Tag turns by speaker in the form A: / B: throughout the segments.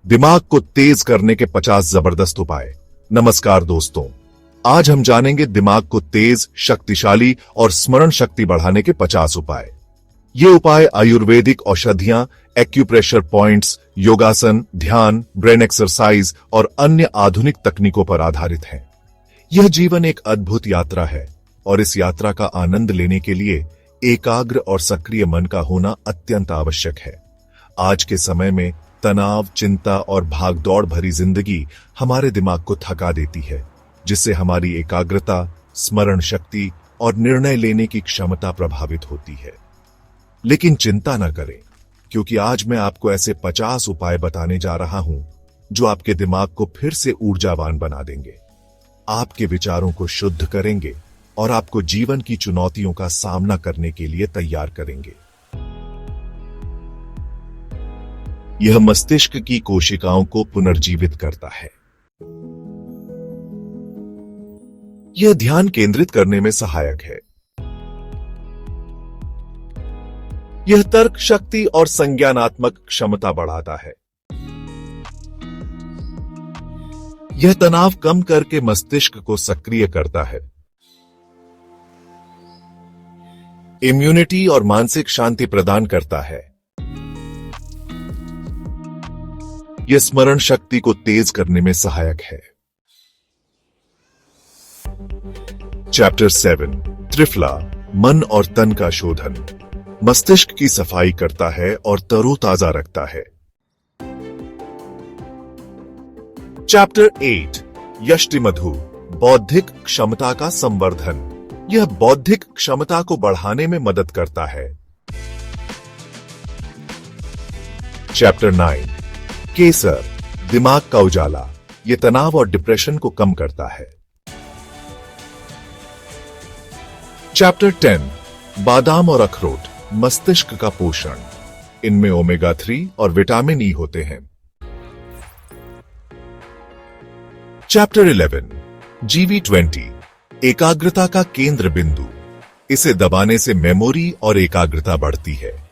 A: दिमाग को तेज करने के 50 जबरदस्त उपाय। नमस्कार दोस्तों, आज हम जानेंगे दिमाग को तेज, शक्तिशाली और स्मरण शक्ति बढ़ाने के 50 उपाय। ये उपाय आयुर्वेदिक औषधियां, एक्यूप्रेशर पॉइंट्स, योगासन, ध्यान, ब्रेन एक्सरसाइज और अन्य आधुनिक तकनीकों पर आधारित हैं। यह जीवन एक अद्भुत यात्रा है और इस यात्रा का आनंद लेने के लिए एकाग्र और सक्रिय मन का होना अत्यंत आवश्यक है। आज के समय में तनाव, चिंता और भागदौड़ भरी जिंदगी हमारे दिमाग को थका देती है, जिससे हमारी एकाग्रता, स्मरण शक्ति और निर्णय लेने की क्षमता प्रभावित होती है। लेकिन चिंता न करें, क्योंकि आज मैं आपको ऐसे 50 उपाय बताने जा रहा हूं जो आपके दिमाग को फिर से ऊर्जावान बना देंगे, आपके विचारों को शुद्ध करेंगे और आपको जीवन की चुनौतियों का सामना करने के लिए तैयार करेंगे। यह मस्तिष्क की कोशिकाओं को पुनर्जीवित करता है। यह ध्यान केंद्रित करने में सहायक है। यह तर्क शक्ति और संज्ञानात्मक क्षमता बढ़ाता है। यह तनाव कम करके मस्तिष्क को सक्रिय करता है। इम्यूनिटी और मानसिक शांति प्रदान करता है। यह स्मरण शक्ति को तेज करने में सहायक है। चैप्टर 7, त्रिफला, मन और तन का शोधन, मस्तिष्क की सफाई करता है और तरोताजा रखता है। चैप्टर 8, यष्टिमधु, बौद्धिक क्षमता का संवर्धन, यह बौद्धिक क्षमता को बढ़ाने में मदद करता है। चैप्टर 9, केसर, दिमाग का उजाला, यह तनाव और डिप्रेशन को कम करता है। चैप्टर 10, बादाम और अखरोट, मस्तिष्क का पोषण, इनमें ओमेगा 3 और विटामिन ई होते हैं। चैप्टर 11, GV20, एकाग्रता का केंद्र बिंदु, इसे दबाने से मेमोरी और एकाग्रता बढ़ती है।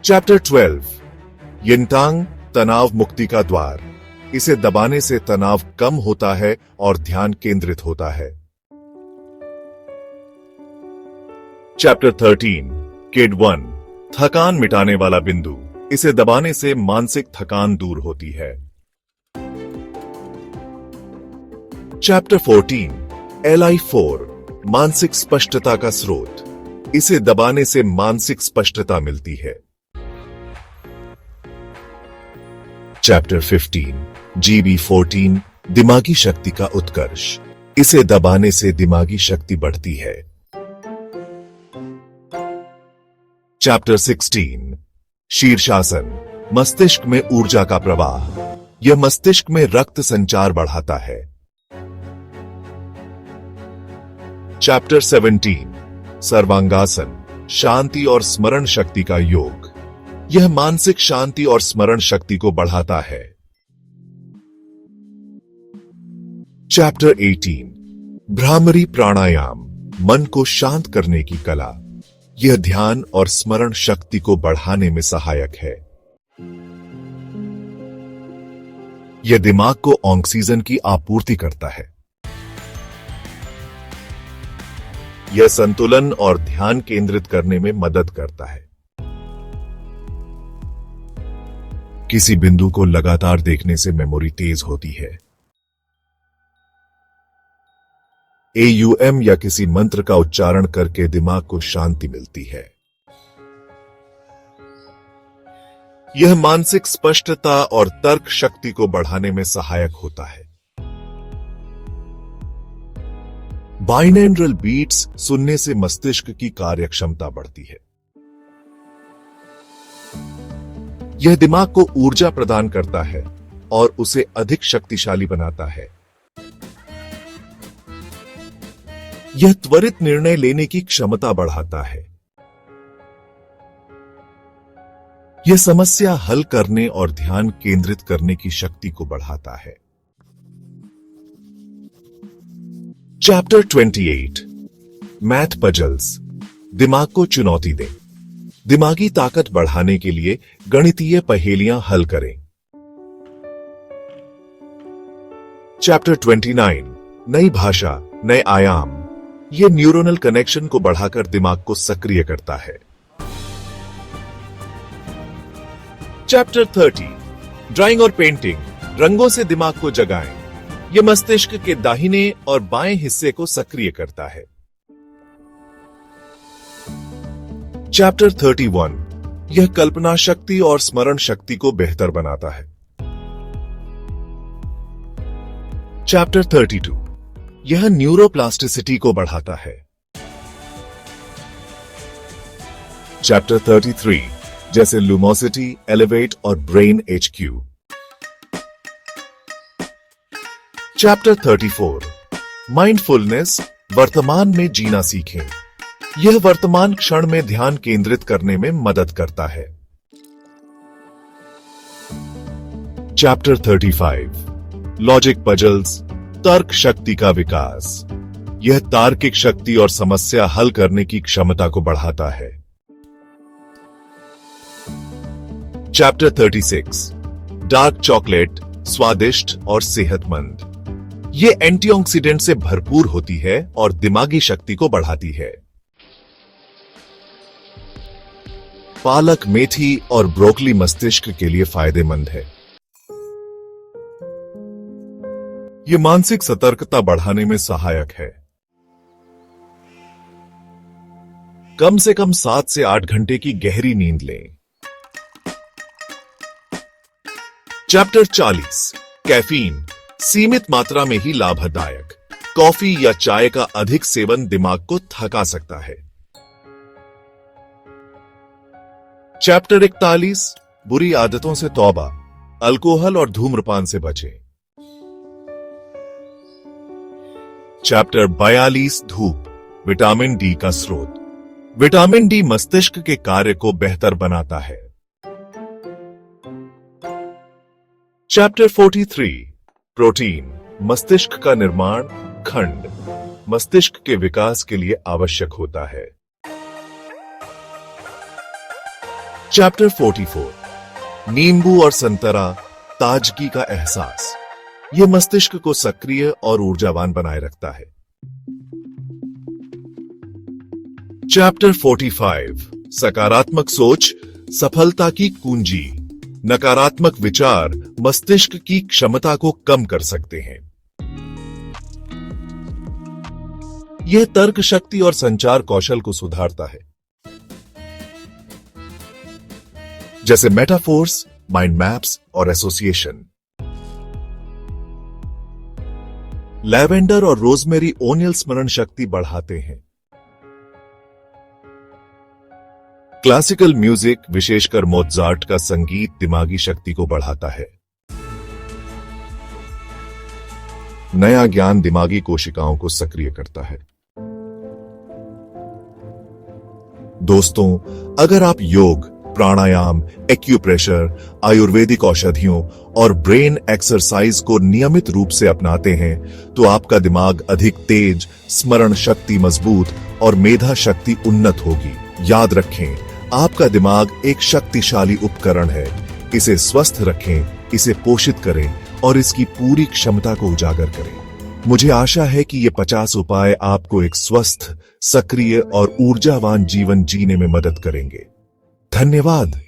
A: चैप्टर 12, यिंटांग, तनाव मुक्ति का द्वार, इसे दबाने से तनाव कम होता है और ध्यान केंद्रित होता है। चैप्टर 13, किड 1, थकान मिटाने वाला बिंदु, इसे दबाने से मानसिक थकान दूर होती है। चैप्टर 14, LI4, मानसिक स्पष्टता का स्रोत, इसे दबाने से मानसिक स्पष्टता मिलती है। चैप्टर 15, GB14, दिमागी शक्ति का उत्कर्ष, इसे दबाने से दिमागी शक्ति बढ़ती है। चैप्टर 16, शीर्षासन, मस्तिष्क में ऊर्जा का प्रवाह, यह मस्तिष्क में रक्त संचार बढ़ाता है। चैप्टर 17, सर्वांगासन, शांति और स्मरण शक्ति का योग, यह मानसिक शांति और स्मरण शक्ति को बढ़ाता है। चैप्टर 18, भ्रामरी प्राणायाम, मन को शांत करने की कला, यह ध्यान और स्मरण शक्ति को बढ़ाने में सहायक है। यह दिमाग को ऑक्सीजन की आपूर्ति करता है। यह संतुलन और ध्यान केंद्रित करने में मदद करता है। किसी बिंदु को लगातार देखने से मेमोरी तेज होती है। AUM या किसी मंत्र का उच्चारण करके दिमाग को शांति मिलती है। यह मानसिक स्पष्टता और तर्क शक्ति को बढ़ाने में सहायक होता है। बाइनॉरल बीट्स सुनने से मस्तिष्क की कार्यक्षमता बढ़ती है। यह दिमाग को ऊर्जा प्रदान करता है और उसे अधिक शक्तिशाली बनाता है। यह त्वरित निर्णय लेने की क्षमता बढ़ाता है। यह समस्या हल करने और ध्यान केंद्रित करने की शक्ति को बढ़ाता है। चैप्टर 28, मैथ पजल्स, दिमाग को चुनौती दें, दिमागी ताकत बढ़ाने के लिए गणितीय पहेलियां हल करें। चैप्टर 29 नई भाषा नए आयाम। यह न्यूरोनल कनेक्शन को बढ़ाकर दिमाग को सक्रिय करता है। चैप्टर 30 ड्राइंग और पेंटिंग। रंगों से दिमाग को जगाएं। यह मस्तिष्क के दाहिने और बाएं हिस्से को सक्रिय करता है। चैप्टर 31 यह कल्पना शक्ति और स्मरण शक्ति को बेहतर बनाता है। चैप्टर 32 यह न्यूरोप्लास्टिसिटी को बढ़ाता है। चैप्टर 33 जैसे लुमोसिटी, एलिवेट और ब्रेन HQ। चैप्टर 34 माइंडफुलनेस वर्तमान में जीना सीखें। यह वर्तमान क्षण में ध्यान केंद्रित करने में मदद करता है। चैप्टर 35 लॉजिक पजल्स तर्क शक्ति का विकास। यह तार्किक शक्ति और समस्या हल करने की क्षमता को बढ़ाता है। चैप्टर 36 डार्क चॉकलेट स्वादिष्ट और सेहतमंद। यह एंटीऑक्सीडेंट से भरपूर होती है और दिमागी शक्ति को बढ़ाती है। पालक, मेथी और ब्रोकली मस्तिष्क के लिए फायदेमंद है। यह मानसिक सतर्कता बढ़ाने में सहायक है। कम से कम 7 से 8 घंटे की गहरी नींद लें। चैप्टर 40 कैफीन सीमित मात्रा में ही लाभदायक। कॉफी या चाय का अधिक सेवन दिमाग को थका सकता है। चैप्टर 41 बुरी आदतों से तौबा। अल्कोहल और धूम्रपान से बचें। चैप्टर 42 धूप विटामिन डी का स्रोत। विटामिन डी मस्तिष्क के कार्य को बेहतर बनाता है। चैप्टर 43 प्रोटीन मस्तिष्क का निर्माण खंड मस्तिष्क के विकास के लिए आवश्यक होता है। चैप्टर 44 नींबू और संतरा ताजगी का एहसास। यह मस्तिष्क को सक्रिय और ऊर्जावान बनाए रखता है। चैप्टर 45 सकारात्मक सोच सफलता की कुंजी। नकारात्मक विचार मस्तिष्क की क्षमता को कम कर सकते हैं। यह तर्क शक्ति और संचार कौशल को सुधारता है। जैसे मेटाफोर्स, माइंड मैप्स और एसोसिएशन। लैवेंडर और रोजमेरी ओनियल स्मरण शक्ति बढ़ाते हैं। क्लासिकल म्यूजिक विशेषकर मोत्जार्ट का संगीत दिमागी शक्ति को बढ़ाता है। नया ज्ञान दिमागी कोशिकाओं को सक्रिय करता है। दोस्तों, अगर आप योग, प्राणायाम, एक्यूप्रेशर, आयुर्वेदिक औषधियों और ब्रेन एक्सरसाइज को नियमित रूप से अपनाते हैं तो आपका दिमाग अधिक तेज, स्मरण शक्ति मजबूत और मेधा शक्ति उन्नत होगी। याद रखें, आपका दिमाग एक शक्तिशाली उपकरण है। इसे स्वस्थ रखें, इसे पोषित करें और इसकी पूरी क्षमता को उजागर करें। मुझे आशा है कि ये 50 उपाय आपको एक स्वस्थ, सक्रिय और ऊर्जावान जीवन जीने में मदद करेंगे। धन्यवाद।